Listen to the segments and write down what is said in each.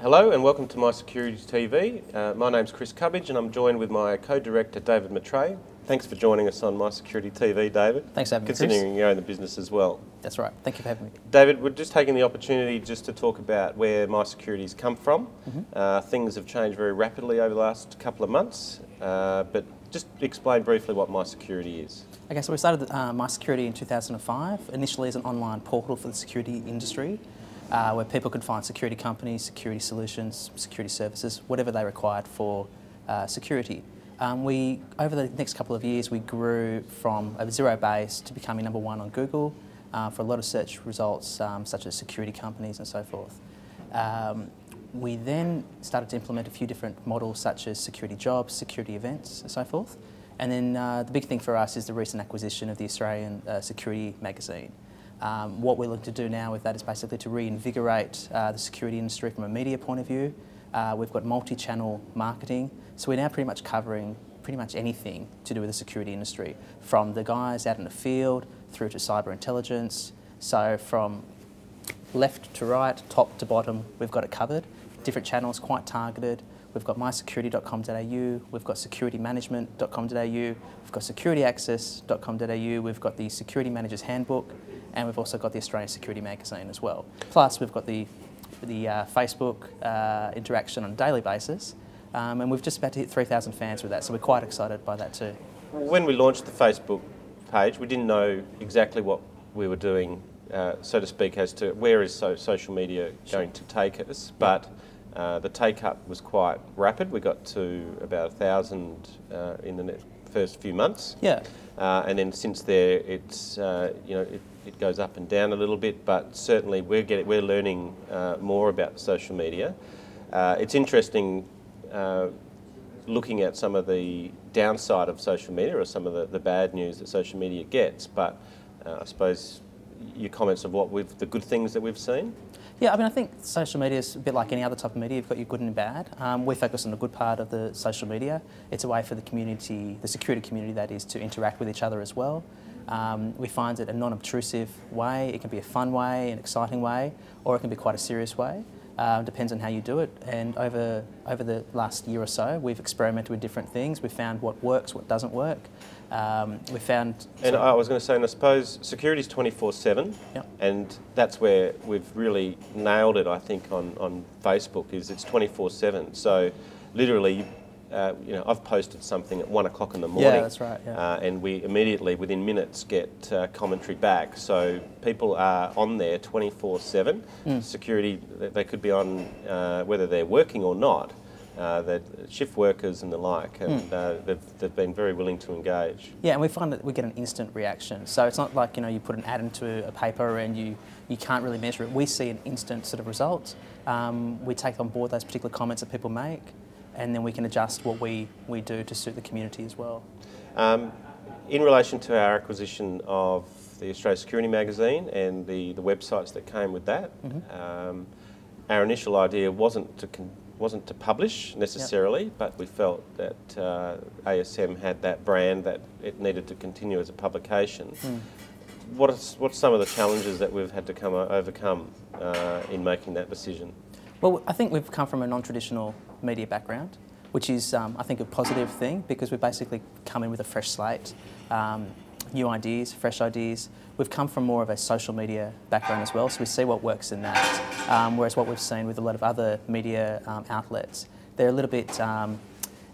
Hello and welcome to My Security TV. My name's Chris Cubbage and I'm joined with my co-director David Matrai. Thanks for joining us on My Security TV, David. Thanks for having me, Chris. Considering you own the business as well. That's right. Thank you for having me. David, we're just taking the opportunity just to talk about where My Security's come from. Things have changed very rapidly over the last couple of months, but just explain briefly what My Security is. Okay, so we started My Security in 2005, initially as an online portal for the security industry, where people could find security companies, security solutions, security services, whatever they required for security. Over the next couple of years, we grew from a zero base to becoming #1 on Google for a lot of search results, such as security companies and so forth. We then started to implement a few different models, such as security jobs, security events, and so forth. And then the big thing for us is the recent acquisition of the Australian Security magazine. What we're looking to do now with that is basically to reinvigorate the security industry from a media point of view. We've got multi-channel marketing, so we're now pretty much covering pretty much anything to do with the security industry, from the guys out in the field through to cyber intelligence. So from left to right, top to bottom, we've got it covered. Different channels, quite targeted. We've got mysecurity.com.au, we've got securitymanagement.com.au, we've got securityaccess.com.au, we've got the Security Manager's Handbook, and we've also got the Australian Security magazine as well. Plus, we've got the Facebook interaction on a daily basis, and we've just about to hit 3,000 fans with that, so we're quite excited by that too. When we launched the Facebook page, we didn't know exactly what we were doing, so to speak, as to where is social media going to take us, but the take-up was quite rapid. We got to about 1,000 in the first few months. Yeah. And then since there, it's it goes up and down a little bit, but certainly we're learning more about social media. It's interesting looking at some of the downside of social media or some of the bad news that social media gets, but I suppose your comments of the good things that we've seen? Yeah, I mean, I think social media is a bit like any other type of media. You've got your good and bad. We focus on the good part of the social media. It's a way for the community, the security community that is, to interact with each other as well. We find it a non-obtrusive way. It can be a fun way, an exciting way, or it can be quite a serious way. Depends on how you do it. And over the last year or so, we've experimented with different things. We've found what works, what doesn't work. We found... And I was going to say, and I suppose security is 24/7, yep. And that's where we've really nailed it, I think, on Facebook, is it's 24/7. So literally, I've posted something at 1 o'clock in the morning. Yeah, that's right. Yeah. And we immediately, within minutes, get commentary back. So people are on there 24/7. Security, they could be on whether they're working or not. They're shift workers and the like, and they've been very willing to engage. Yeah, and we find that we get an instant reaction. So it's not like you put an ad into a paper and you can't really measure it. We see an instant sort of result. We take on board those particular comments that people make, and then we can adjust what we do to suit the community as well. In relation to our acquisition of the Australian Security magazine and the websites that came with that, our initial idea wasn't to publish necessarily, yep. But we felt that ASM had that brand that it needed to continue as a publication. What's some of the challenges that we've had to overcome in making that decision? Well, I think we've come from a non-traditional media background, which is, I think, a positive thing, because we've basically come in with a fresh slate, new ideas, fresh ideas. We've come from more of a social media background as well, so we see what works in that. Whereas what we've seen with a lot of other media outlets, they're a little bit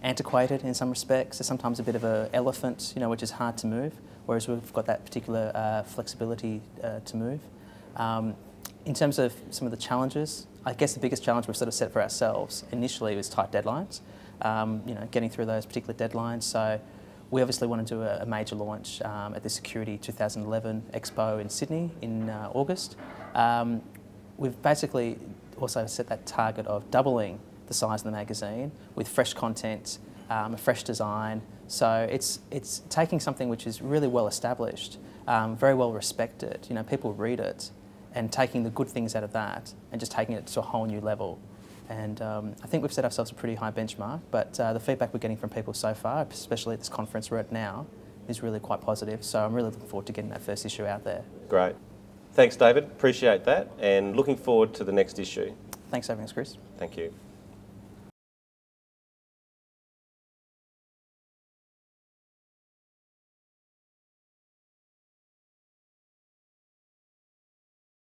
antiquated in some respects. They're sometimes a bit of an elephant, which is hard to move, whereas we've got that particular flexibility to move. In terms of some of the challenges, I guess the biggest challenge we've sort of set for ourselves initially was tight deadlines, getting through those particular deadlines. So we obviously want to do a major launch at the Security 2011 Expo in Sydney in August. We've basically also set that target of doubling the size of the magazine with fresh content, a fresh design. So it's taking something which is really well established, very well respected. People read it, and taking the good things out of that and just taking it to a whole new level. And I think we've set ourselves a pretty high benchmark, but the feedback we're getting from people so far, especially at this conference we're at now, is really quite positive. So I'm really looking forward to getting that first issue out there. Great. Thanks, David. Appreciate that, and looking forward to the next issue. Thanks for having us, Chris. Thank you.